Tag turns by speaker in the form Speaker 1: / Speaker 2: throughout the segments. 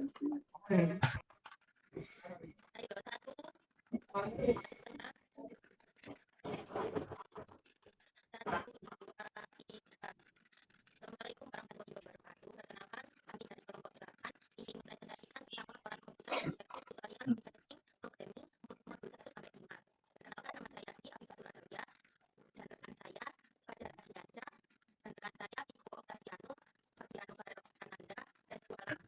Speaker 1: Hmm.
Speaker 2: Ayo, 1, setengah, 1, 2, 3. Assalamualaikum warahmatullahi wabarakatuh. Perkenalkan, kami dari kelompok 8 ingin mempresentasikan tentang laporan komputer subjektif tutorial testing programming modul 1 sampai 5. Perkenalkan, nama saya Dwi Afifatul Adawiyah dan rekan saya Fajar Adianca dan rekan saya Iko Octaviano, Fabiano Farel Ananda, Redwal.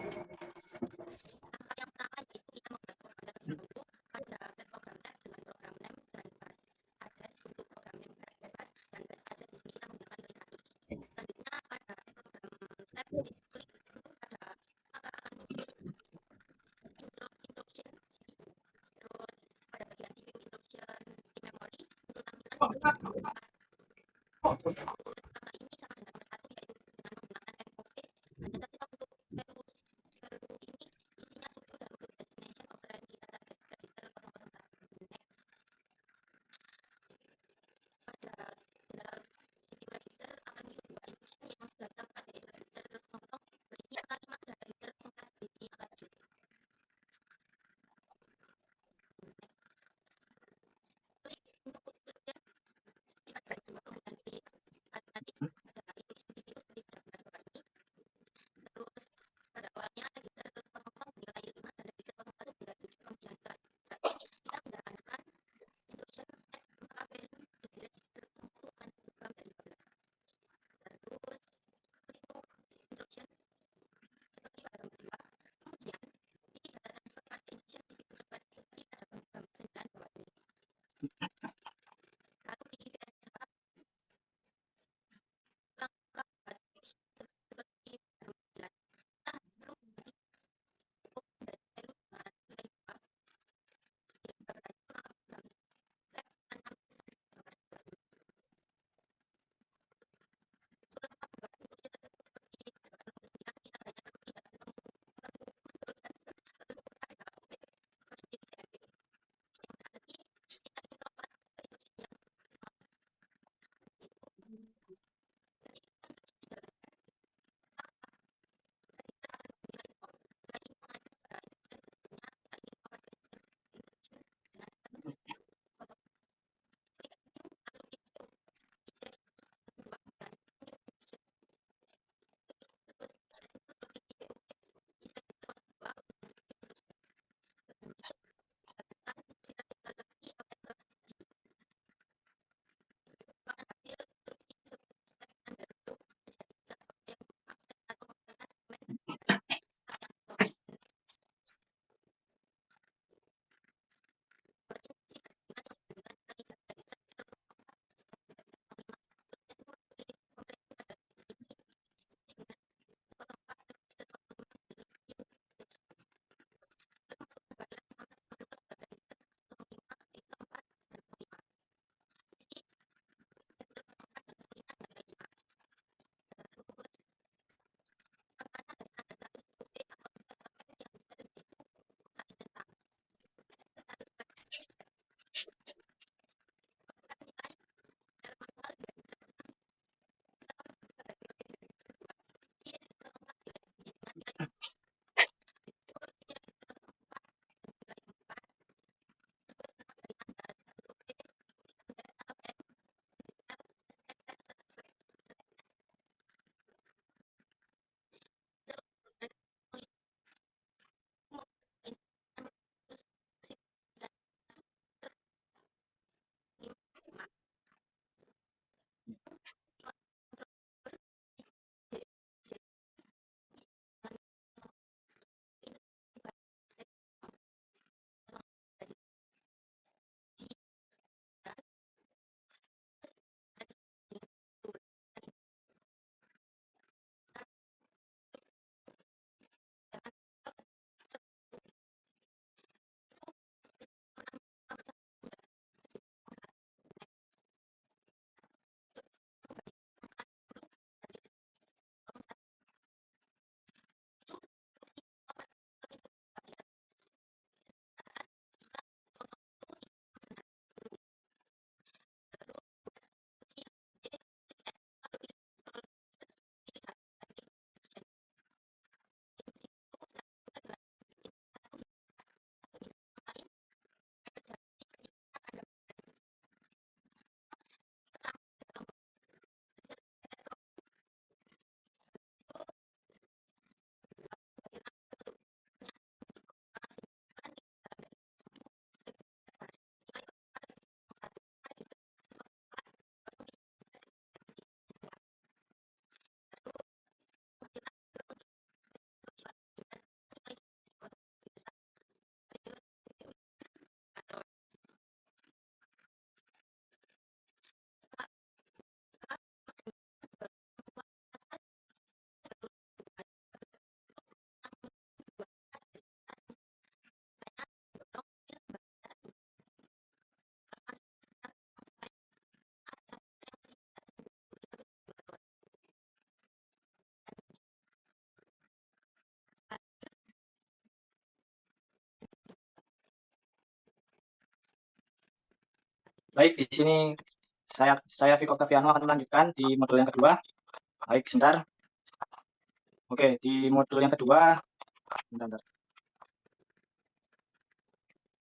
Speaker 2: Langkah yang pertama yaitu kita membuat program terlebih dahulu. Ada set program lab dengan program name dan bus address untuk program name bebas, dan bus address di sini kita menggunakan nilai 100. Selanjutnya pada program lab klik itu ada maka akan muncul instruction CPU. Terus pada bagian CPU instruction di memori muncul tampilan CPU 4. Langkah ini sama dengan nomor 1 yaitu dengan menggunakan MOV. Hanya saja untuk perlu ini isinya tujuh dan untuk destination operand kita target register 001. Next. Pada general CPU register akan muncul dua instruction yang sudah kita buat, yaitu register 00 berisi angka 5 dan register 04 berisi angka 7. Next. Klik untuk kemudian skip pada 2 kemudian klik
Speaker 1: Baik, di sini saya Viko Octaviano akan melanjutkan di modul yang kedua. Baik, sebentar. Oke, di modul yang kedua, bentar.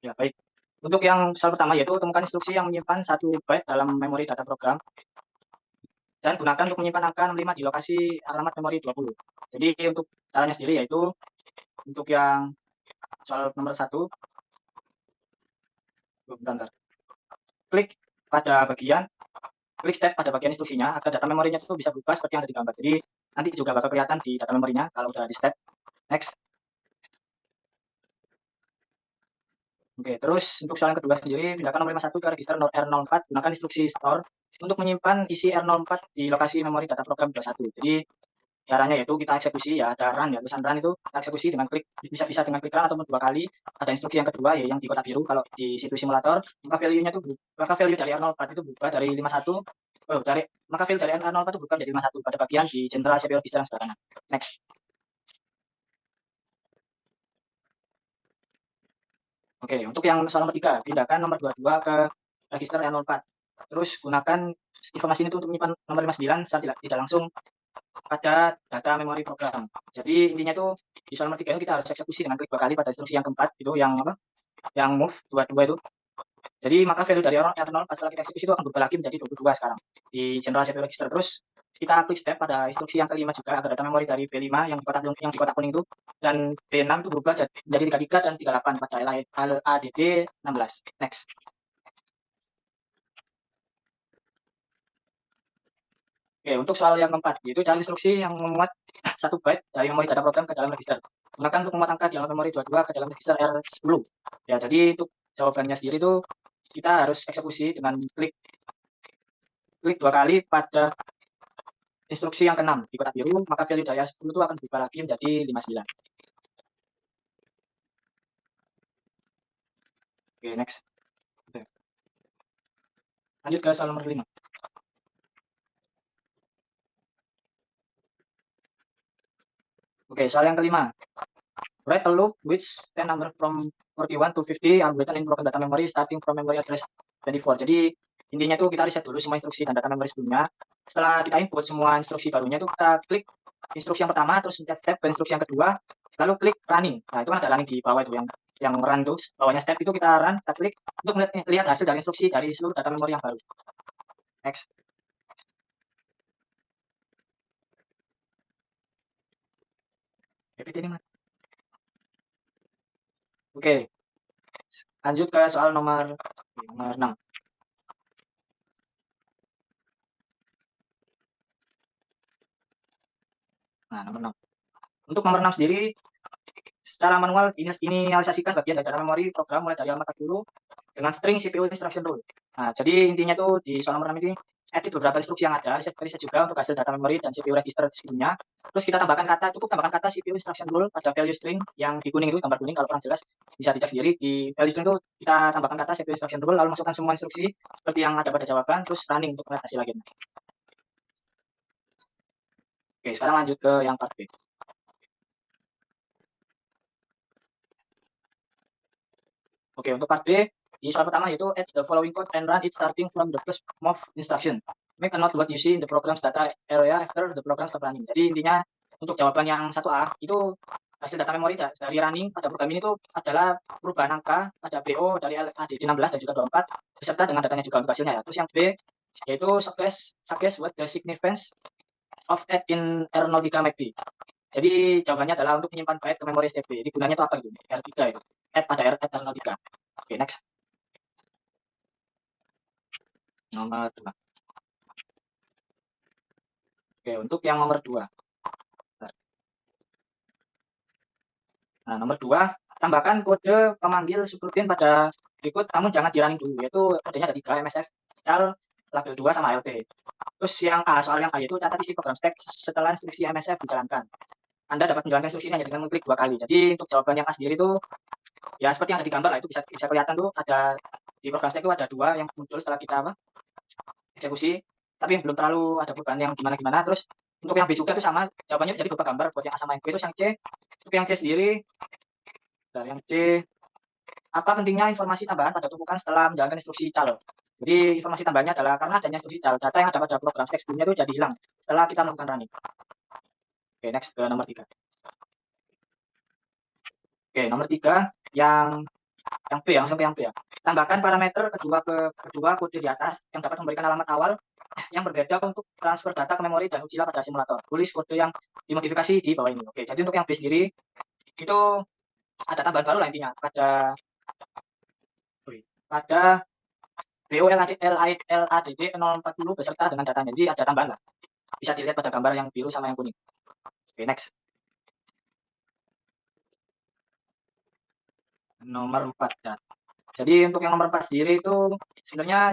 Speaker 1: Ya, baik. Untuk yang soal pertama yaitu temukan instruksi yang menyimpan 1 byte dalam memori data program dan gunakan untuk menyimpan angka 65 di lokasi alamat memori 20. Jadi untuk caranya sendiri yaitu untuk yang soal nomor 1, bentar. Klik step pada bagian instruksinya agar data memorinya itu bisa berubah seperti yang ada di gambar. Jadi nanti juga bakal kelihatan di data memorinya kalau udah di step. Next. Oke, terus untuk soal yang kedua sendiri, pindahkan nomor 51 ke register R04, gunakan instruksi store untuk menyimpan isi R04 di lokasi memori data program 21. Jadi caranya yaitu kita eksekusi ya, ada run ya, tulisan run itu kita eksekusi dengan klik, bisa dengan klik run ataupun 2 kali. Ada instruksi yang kedua ya yang di kotak biru kalau di situs simulator, maka value dari R04 itu berubah dari 51 maka value dari R04 itu berubah menjadi 51 pada bagian di general CPU register yang sebelah kanan. Next. Oke, untuk yang soal nomor 3, pindahkan nomor 22 ke register R04. Terus gunakan informasi ini untuk menyimpan nomor 59 secara tidak langsung pada data memori program. Jadi intinya itu di soal nomor 3 ini kita harus eksekusi dengan klik 2 kali pada instruksi yang keempat itu yang apa? Yang move 22 itu. Jadi maka value dari R04 setelah kita eksekusi itu akan berubah lagi menjadi 22 sekarang di general CPU register. Terus kita klik step pada instruksi yang kelima juga agar data memori dari B5 yang di kotak kuning itu dan B6 itu berubah jadi 33 dan 38 pada LADD 16. Next. Oke, untuk soal yang keempat, yaitu cari instruksi yang memuat 1 byte dari memori data program ke dalam register. Gunakan untuk memuat angka di dalam memori 22 ke dalam register R10. Ya, jadi untuk jawabannya sendiri itu kita harus eksekusi dengan klik 2 kali pada instruksi yang ke-6 di kotak biru, maka value dari R10 itu akan berubah lagi menjadi 59. Oke, next. Oke. Lanjut ke soal nomor 5. Oke, soal yang kelima. Write a loop which 10 number from 41 to 50 are written in broken data memory starting from memory address 24. Jadi intinya itu kita reset dulu semua instruksi dan data memory sebelumnya. Setelah kita input semua instruksi barunya itu kita klik instruksi yang pertama, terus pencet step ke instruksi yang kedua, lalu klik running. Nah, itu kan ada running di bawah itu yang run tuh, bawahnya step itu kita run, kita klik untuk melihat hasil dari instruksi dari seluruh data memori yang baru. Next. Repeat ini, Mas. Oke. Lanjut ke soal nomor 6. Nah, nomor 6. Untuk nomor 6 sendiri, secara manual inisialisasikan bagian dari data memori program mulai dari alamat 40 dengan string CPU instruction rule. Nah, jadi intinya tuh di soal nomor 6 ini edit beberapa instruksi yang ada, reset juga untuk hasil data memori dan CPU register sebelumnya. Terus kita cukup tambahkan kata CPU instruction rule pada value string yang di kuning itu, gambar kuning kalau kurang jelas bisa dicek sendiri. Di value string itu kita tambahkan kata CPU instruction rule, lalu masukkan semua instruksi seperti yang ada pada jawaban, terus running untuk melihat hasil akhirnya. Oke, sekarang lanjut ke yang part B. Oke, untuk part B, di soal pertama yaitu add the following code and run it starting from the first move instruction. Make a note what you see in the program's data area after the program stop running. Jadi intinya untuk jawaban yang 1A itu hasil data memori dari running pada program ini itu adalah perubahan angka pada BO dari LADD 16 dan juga 24 beserta dengan datanya juga untuk hasilnya ya. Terus yang B yaitu suggest what the significance of add in R03 MACD. Jadi jawabannya adalah untuk menyimpan byte ke memori STB. Jadi gunanya itu apa gitu? R3 itu. Add pada R03. Oke, next. Nomor 2. Oke, untuk yang nomor 2. Nah, nomor 2, tambahkan kode pemanggil subrutin pada berikut namun jangan di running dulu, yaitu kodenya ada 3, MSF, cal, label 2 sama LT. Terus yang A, soal yang A yaitu catat isi program stack setelah instruksi MSF dijalankan. Anda dapat menjalankan instruksi ini hanya dengan mengklik 2 kali. Jadi untuk jawaban yang A sendiri itu ya seperti yang ada di gambar lah, itu bisa kelihatan tuh ada di program stack itu ada 2 yang muncul setelah kita eksekusi, tapi belum terlalu ada perubahan yang gimana-gimana. Terus untuk yang B juga itu sama, jawabannya jadi berupa gambar buat yang A sama yang B. Terus yang C, untuk yang C sendiri, dari yang C, apa pentingnya informasi tambahan pada tumpukan setelah menjalankan instruksi cal? Jadi informasi tambahnya adalah karena adanya instruksi cal, data yang ada pada program stack sebelumnya itu jadi hilang setelah kita melakukan running. Oke, next ke nomor 3. Oke, nomor 3 yang B, langsung ke yang B ya. Tambahkan parameter kedua kode di atas yang dapat memberikan alamat awal yang berbeda untuk transfer data ke memori dan ujilah pada simulator. Tulis kode yang dimodifikasi di bawah ini. Oke, jadi untuk yang B sendiri itu ada tambahan baru lah intinya pada BOLADD 040 beserta dengan datanya. Jadi ada tambahan lah. Bisa dilihat pada gambar yang biru sama yang kuning. Oke, next. Nomor 4 ya. Jadi untuk yang nomor 4 sendiri itu sebenarnya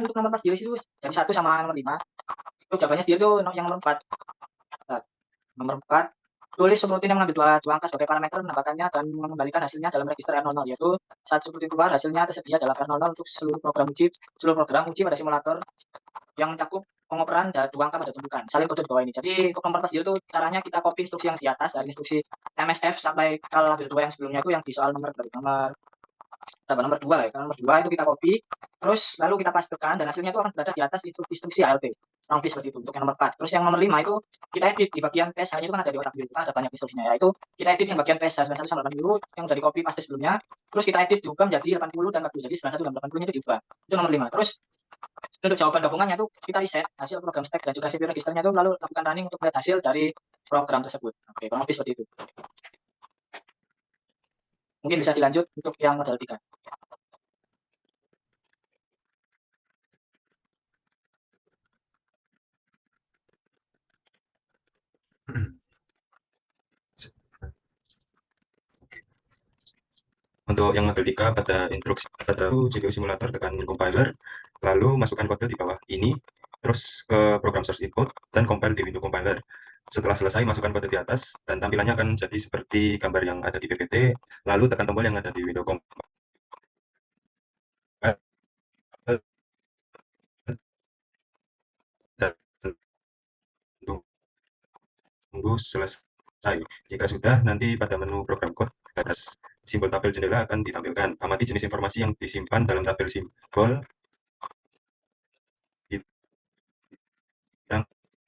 Speaker 1: untuk nomor 4 sendiri itu jadi 1 sama nomor 5. Itu jawabannya sendiri itu yang nomor 4. Nah, nomor 4 tulis subroutine yang mengambil dua angka sebagai parameter, menambahkannya dan mengembalikan hasilnya dalam register R00, yaitu saat subroutine keluar hasilnya tersedia dalam R00 untuk seluruh program uji pada simulator yang mencakup pengoperan dan 2 angka pada tumpukan. Salin kode di bawah ini. Jadi untuk nomor 4 sendiri itu caranya kita copy instruksi yang di atas dari instruksi MSF sampai ke label 2 yang sebelumnya itu yang di soal nomor 2 lah ya. Nomor 2 itu kita copy, terus lalu kita pastekan dan hasilnya itu akan berada di atas instruksi ALT. Kurang lebih seperti itu untuk yang nomor 4. Terus yang nomor 5 itu kita edit di bagian PSH-nya itu kan ada di otak biru, ada banyak instruksinya ya. Itu kita edit yang bagian PSH 91 sampai 80 yang udah di copy paste sebelumnya. Terus kita edit diubah menjadi 80 dan 40. Jadi 91 dan 80-nya itu diubah. Itu nomor 5. Terus untuk jawaban gabungannya itu kita reset hasil program stack dan juga CPU registernya itu lalu lakukan running untuk melihat hasil dari program tersebut. Oke, kurang lebih seperti itu. Mungkin bisa dilanjut untuk yang model 3.
Speaker 3: Untuk yang model 3 pada instruksi pada GPU simulator tekan compiler, lalu masukkan kode di bawah ini, terus ke program source input dan compile di window compiler. Setelah selesai masukkan kode di atas dan tampilannya akan jadi seperti gambar yang ada di PPT, lalu tekan tombol yang ada di window compiler dan tunggu selesai. Jika sudah, nanti pada menu program code atas simbol tabel jendela akan ditampilkan. Amati jenis informasi yang disimpan dalam tabel simbol yang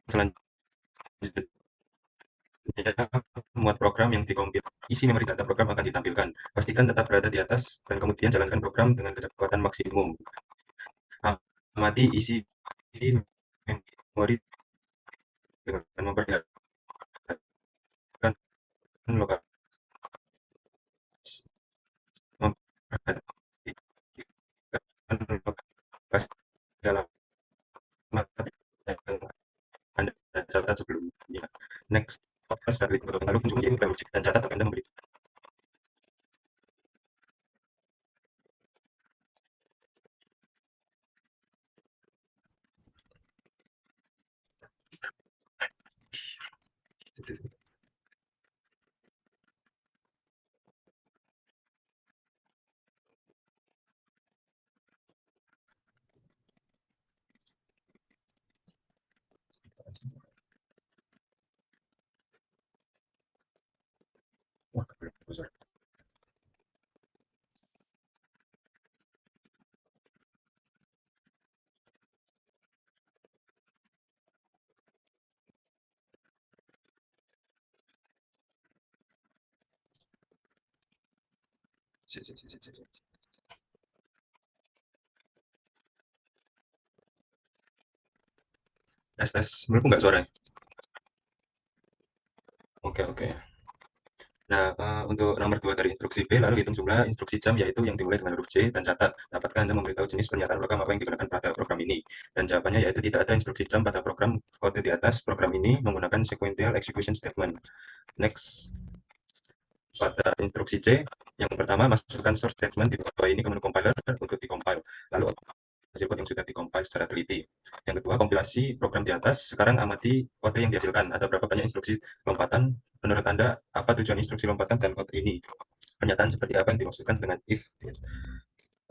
Speaker 3: selanjutnya muat program yang dikompil. Isi memori data program akan ditampilkan. Pastikan tetap berada di atas dan kemudian jalankan program dengan kecepatan maksimum. Amati isi memori dengan memperlihatkan lokasi dalam Anda catat sebelumnya. Next, lalu kunjungi logik dan catat Anda memberi. Wah, besar. Tes, menurutku nggak suara. Oke. Nah, untuk nomor 2 dari instruksi B, lalu hitung jumlah instruksi jam, yaitu yang dimulai dengan huruf J dan catat. Dapatkah Anda memberitahu jenis pernyataan program apa yang digunakan pada program ini? Dan jawabannya yaitu tidak ada instruksi jam pada program kode di atas. Program ini menggunakan sequential execution statement. Next, pada instruksi C, yang pertama masukkan source statement di bawah ini ke menu compiler untuk dikompil. Lalu hasil kode yang sudah dikompil secara teliti. Yang kedua, kompilasi program di atas. Sekarang amati kode yang dihasilkan. Ada berapa banyak instruksi lompatan? Menurut Anda, apa tujuan instruksi lompatan dan kode ini? Pernyataan seperti apa yang dimaksudkan dengan if?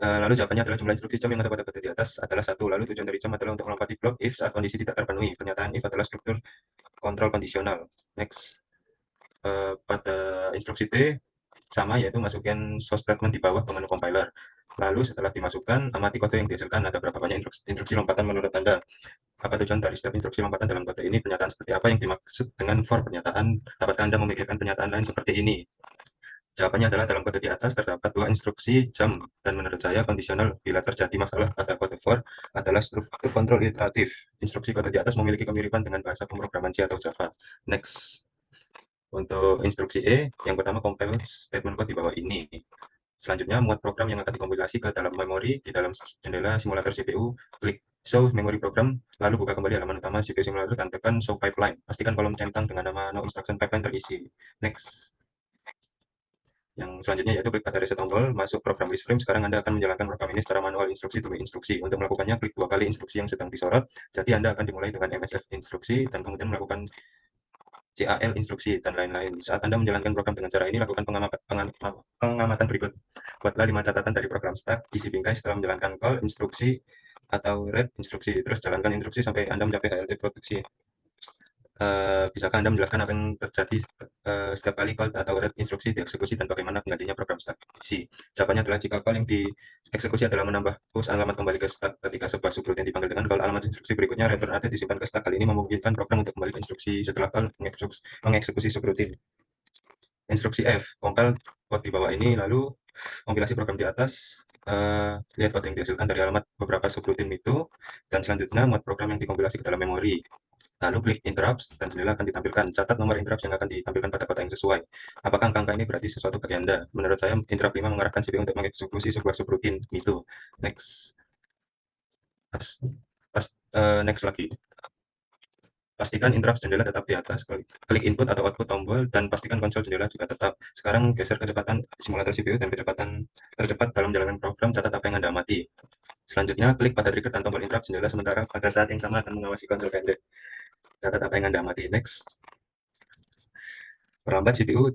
Speaker 3: Lalu jawabannya adalah jumlah instruksi jam yang ada pada kode di atas adalah 1. Lalu tujuan dari jam adalah untuk melompati blok if saat kondisi tidak terpenuhi. Pernyataan if adalah struktur kontrol kondisional. Next, pada instruksi D, sama, yaitu masukin source statement di bawah ke menu compiler. Lalu setelah dimasukkan, amati kode yang dihasilkan ada berapa banyak instruksi lompatan menurut Anda. Apa tujuan dari setiap instruksi lompatan dalam kode ini? Pernyataan seperti apa yang dimaksud dengan for pernyataan? Dapatkah Anda memikirkan pernyataan lain seperti ini? Jawabannya adalah dalam kode di atas terdapat dua instruksi jump, dan menurut saya kondisional bila terjadi masalah pada kode for adalah struktur kontrol iteratif. Instruksi kode di atas memiliki kemiripan dengan bahasa pemrograman C atau Java. Next. Untuk instruksi E, yang pertama compile statement code di bawah ini. Selanjutnya, muat program yang akan dikompilasi ke dalam memori di dalam jendela simulator CPU, klik show memory program, lalu buka kembali halaman utama CPU simulator dan tekan show pipeline. Pastikan kolom centang dengan nama no instruction pipeline terisi. Next. Yang selanjutnya yaitu klik pada reset tombol, masuk program list frame. Sekarang Anda akan menjalankan program ini secara manual instruksi demi instruksi. Untuk melakukannya, klik 2 kali instruksi yang sedang disorot. Jadi Anda akan dimulai dengan MSF instruksi dan kemudian melakukan CAL instruksi dan lain-lain. Saat Anda menjalankan program dengan cara ini, lakukan pengamatan berikut. Buatlah 5 catatan dari program start, isi bingkai setelah menjalankan call, instruksi, atau read instruksi. Terus jalankan instruksi sampai Anda mencapai HLD produksi. Bisakah Anda menjelaskan apa yang terjadi setiap kali call atau read instruksi dieksekusi dan bagaimana penggantinya program start isi? Jawabannya adalah jika call yang dieksekusi adalah menambah push alamat kembali ke start ketika sebuah subroutine dipanggil dengan call, alamat instruksi berikutnya return added disimpan ke start. Hal ini memungkinkan program untuk kembali ke instruksi setelah call mengeksekusi subroutine. Instruksi F, compile code di bawah ini, lalu kompilasi program di atas, lihat code yang dihasilkan dari alamat beberapa subroutine itu, dan selanjutnya muat program yang dikompilasi ke dalam memori. Lalu klik interrupts dan jendela akan ditampilkan. Catat nomor interrupt yang akan ditampilkan pada kota yang sesuai. Apakah angka-angka ini berarti sesuatu bagi Anda? Menurut saya, interrupt 5 mengarahkan CPU untuk mengeksekusi sebuah subroutine itu. Next. Next lagi. Pastikan interrupt jendela tetap di atas. Klik input atau output tombol dan pastikan konsol jendela juga tetap. Sekarang geser kecepatan simulator CPU dan kecepatan tercepat dalam menjalankan program. Catat apa yang Anda amati. Selanjutnya, klik pada trigger dan tombol interrupt jendela sementara pada saat yang sama akan mengawasi konsol pendek. Catat apa yang Anda amati. Next. Perlambat CPU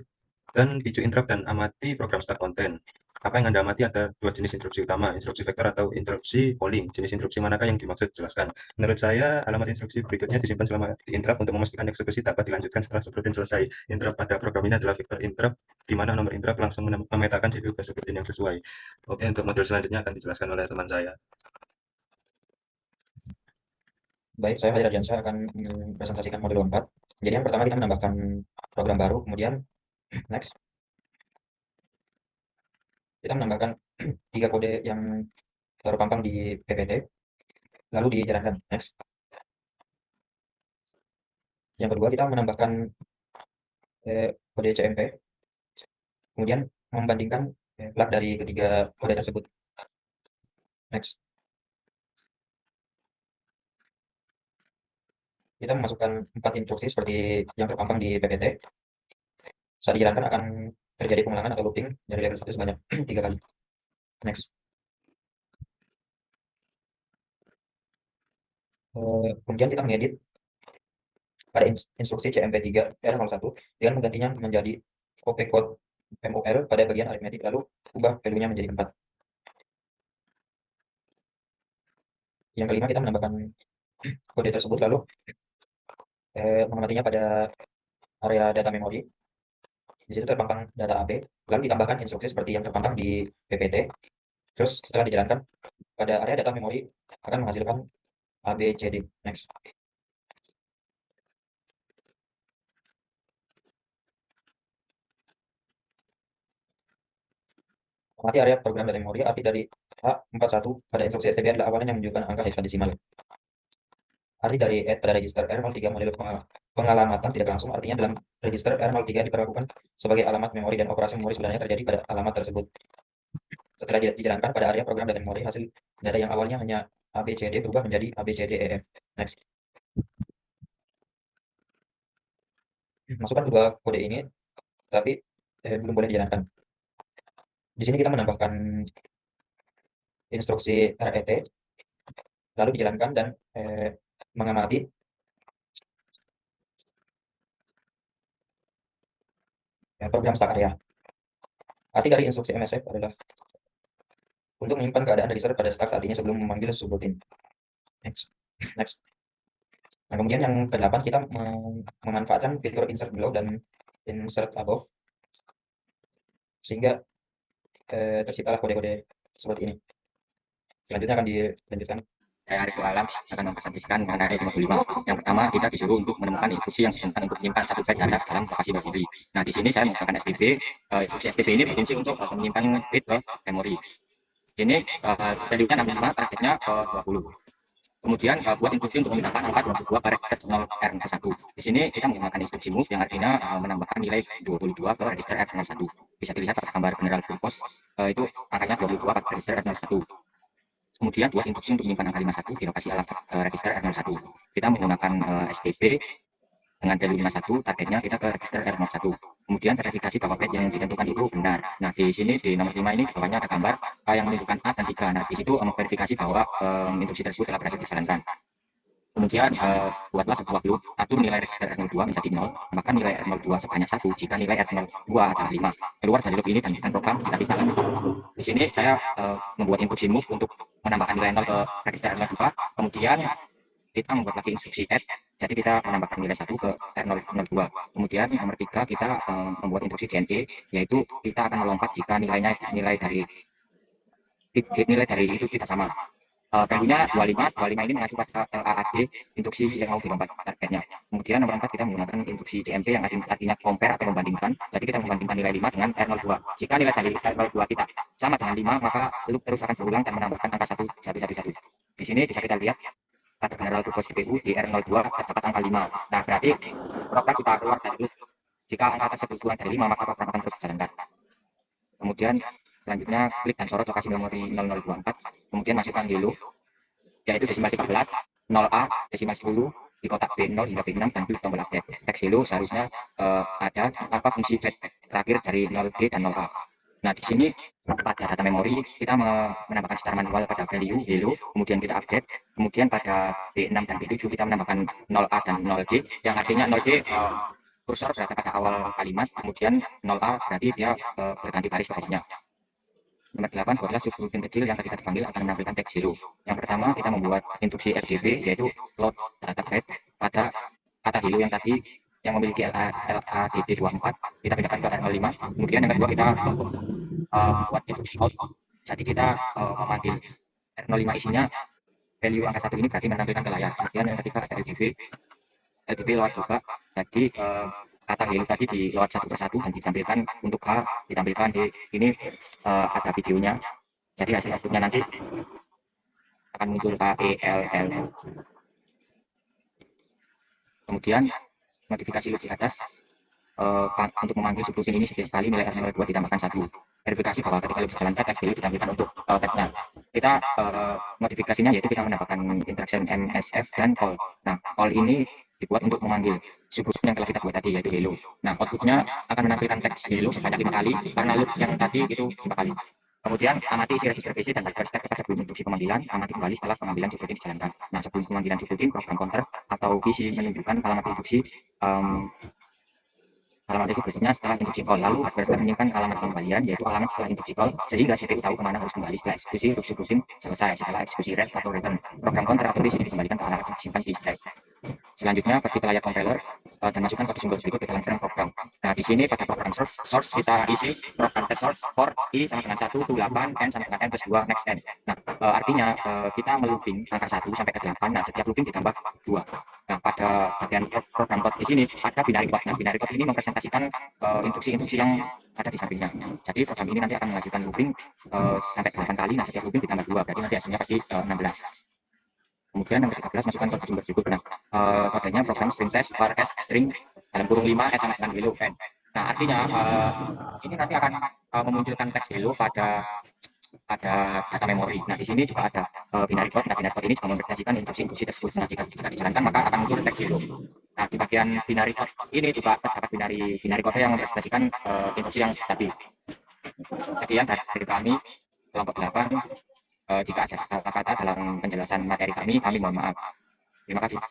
Speaker 3: dan picu interrupt dan amati program start content. Apa yang Anda amati ada dua jenis instruksi utama, instruksi vektor atau instruksi polling. Jenis instruksi manakah yang dimaksud? Jelaskan. Menurut saya, alamat instruksi berikutnya disimpan selama di interrupt untuk memastikan eksekusi dapat dilanjutkan setelah subroutine selesai. Interrupt pada program ini adalah vektor interrupt, di mana nomor interrupt langsung memetakan CPU ke subroutine yang sesuai. Oke, untuk modul selanjutnya akan dijelaskan oleh teman saya.
Speaker 4: Baik, saya Fajar Ardiansyah akan mempresentasikan modul 4. Jadi yang pertama kita menambahkan program baru, kemudian next. Kita menambahkan 3 kode yang terpampang di PPT, lalu dijalankan. Next. Yang kedua kita menambahkan kode CMP, kemudian membandingkan flag dari ketiga kode tersebut. Next. Kita memasukkan 4 instruksi seperti yang terpampang di PPT. Saat dijalankan akan terjadi pengulangan atau looping dari level 1 sebanyak 3 kali. Next. Kemudian kita mengedit pada instruksi CMP3 R01 dengan menggantinya menjadi OP code MOL pada bagian aritmetik, lalu ubah value-nya menjadi 4. Yang kelima kita menambahkan kode tersebut lalu mengamatinya pada area data memori. Di situ terpampang data AB, lalu ditambahkan instruksi seperti yang terpampang di PPT. Terus setelah dijalankan pada area data memori akan menghasilkan ABCD. Next. Amati area program data memori, arti dari A41 pada instruksi STB adalah awalan yang menunjukkan angka heksadesimal. Arti dari add pada register R03 model pengalamatan tidak langsung, artinya dalam register R03 diperlakukan sebagai alamat memori dan operasi memori sebenarnya terjadi pada alamat tersebut. Setelah dijalankan pada area program data memori, hasil data yang awalnya hanya ABCD berubah menjadi ABCDEF. Next. Masukkan kedua kode ini, tapi belum boleh dijalankan. Di sini kita menambahkan instruksi RET, lalu dijalankan dan mengamati program stack area. Arti dari instruksi MSF adalah untuk menyimpan keadaan register pada stack saat ini sebelum memanggil subroutine. Next. Next. Nah, kemudian yang ke-8 kita memanfaatkan fitur insert below dan insert above. sehingga terciptalah kode-kode seperti ini. Selanjutnya akan dilanjutkan.
Speaker 5: Saya Aris Alam akan mempresentasikan mengenai 55. Yang pertama, kita disuruh untuk menemukan instruksi yang digunakan untuk menyimpan 1 byte data dalam lokasi memori. Nah, di sini saya menggunakan STB. Instruksi STB ini berfungsi untuk menyimpan bit ke memori. Ini value-nya 65, targetnya 20. Kemudian buat instruksi untuk memindahkan angka 22 ke register 0R01. Di sini kita menggunakan instruksi move yang artinya menambahkan nilai 22 ke register R01. Bisa dilihat pada gambar general purpose, itu angkanya 22 pada register R01. Kemudian buat instruksi untuk menyimpan angka 51 di lokasi alamat register R01. Kita menggunakan STB dengan value 51, targetnya kita ke register R01. Kemudian verifikasi bahwa bit yang ditentukan itu benar. Nah, di sini di nomor 5 ini di bawahnya ada gambar yang menunjukkan A dan 3. Nah, di situ memverifikasi bahwa instruksi tersebut telah berhasil dijalankan. Kemudian buatlah sebuah loop, atur nilai register R02 menjadi 0, maka nilai R02 sebanyak 1 jika nilai R02 adalah 5. Keluar dari loop ini dan lanjutkan program jika tidak. Di sini saya membuat instruksi move untuk menambahkan nilai 0 ke register R02, kemudian kita membuat lagi instruksi add, jadi kita menambahkan nilai 1 ke R002. Kemudian nomor 3 kita membuat instruksi JNE, yaitu kita akan melompat jika nilai dari itu tidak sama. Value-nya 25 ini mengacu pada LAAD, instruksi yang mau dilompat targetnya. Kemudian nomor 4 kita menggunakan instruksi CMP yang artinya compare atau membandingkan. Jadi kita membandingkan nilai 5 dengan R02. Jika nilai dari R02 tidak sama dengan 5, maka loop terus akan berulang dan menambahkan angka 1. Di sini bisa kita lihat pada general purpose CPU di R02 terdapat angka 5. Nah, berarti program sudah keluar dari loop. Jika angka tersebut kurang dari 5, maka program akan terus dijalankan. Kemudian selanjutnya klik dan sorot lokasi memori 0024, kemudian masukkan di loop, yaitu desimal 13, 0A, desimal 10, di kotak B0 hingga B6 dan klik tombol update. Teks hello seharusnya ada fungsi bit terakhir dari 0D dan 0A. Nah, di sini pada data memori kita menambahkan secara manual pada value hello, kemudian kita update, kemudian pada B6 dan B7 kita menambahkan 0A dan 0D, yang artinya 0D kursor berada pada awal kalimat, kemudian 0A berarti dia berganti baris pokoknya. Nomor 8, buatlah subroutine kecil yang ketika dipanggil akan menampilkan teks hello. Yang pertama, kita membuat instruksi RGB, yaitu load data byte pada kata hello yang tadi yang memiliki LADD24, kita pindahkan ke R05. Kemudian yang kedua, kita buat instruksi out. Jadi kita memanggil R05 isinya value angka 1 ini berarti menampilkan ke layar. Kemudian yang ketiga ada LDB load juga. Jadi kata hello tadi di load 1 persatu dan ditampilkan untuk H, ditampilkan di ini ada videonya. Jadi hasil outputnya nanti akan muncul KELL. Kemudian notifikasi loop di atas untuk memanggil subroutine ini setiap kali nilai R02 ditambahkan 1. Verifikasi bahwa ketika loop dijalankan teks hello ditampilkan untuk tagnya. Kita notifikasinya yaitu kita menambahkan interaction MSF dan call. Nah, call ini dibuat untuk memanggil subroutine yang telah kita buat tadi, yaitu hello. Nah, outputnya akan menampilkan teks hello sebanyak 5 kali karena loop yang tadi itu 5 kali. Kemudian amati isi register PC dan hardware stack tetap sebelum instruksi pemanggilan. Amati kembali setelah pengambilan subroutine dijalankan. Nah, sebelum pemanggilan subroutine, program counter atau PC menunjukkan alamat instruksi alamat itu berikutnya setelah instruksi call. Lalu hardware stack menyimpan alamat pengembalian, yaitu alamat setelah instruksi call, sehingga CPU tahu kemana harus kembali setelah eksekusi subroutine selesai. Setelah eksekusi read atau return, program counter atau PC dikembalikan ke alamat yang disimpan di stack. Selanjutnya pergi ke layar compiler dan masukkan kode sumber berikut ke dalam frame program. Nah, di sini pada program source kita isi program test source for i sama dengan 1 to 8, n sama dengan n plus 2 max n. Nah, artinya kita melooping angka 1 sampai ke 8. Nah, setiap looping ditambah 2. Nah, pada bagian program code di sini ada binary code. Nah, binary code ini mempresentasikan instruksi-instruksi yang ada di sampingnya. Jadi program ini nanti akan menghasilkan looping sampai 8 kali. Nah, setiap looping ditambah 2, berarti nanti hasilnya pasti 16. Kemudian yang ke-13 masukkan kode sumber berikut. Nah, kodenya program string test var s string dalam kurung 5 s sama dengan hello n. Nah, artinya ini nanti akan memunculkan teks hello pada data memori. Nah, di sini juga ada binary code. Nah, binary code ini juga mempresentasikan instruksi-instruksi tersebut. Nah, jika dijalankan maka akan muncul teks hello. Nah, di bagian binary code ini juga terdapat binary code yang mempresentasikan instruksi yang tadi. Sekian dari kami kelompok 8. Jika ada salah kata dalam penjelasan materi kami mohon maaf. Terima kasih.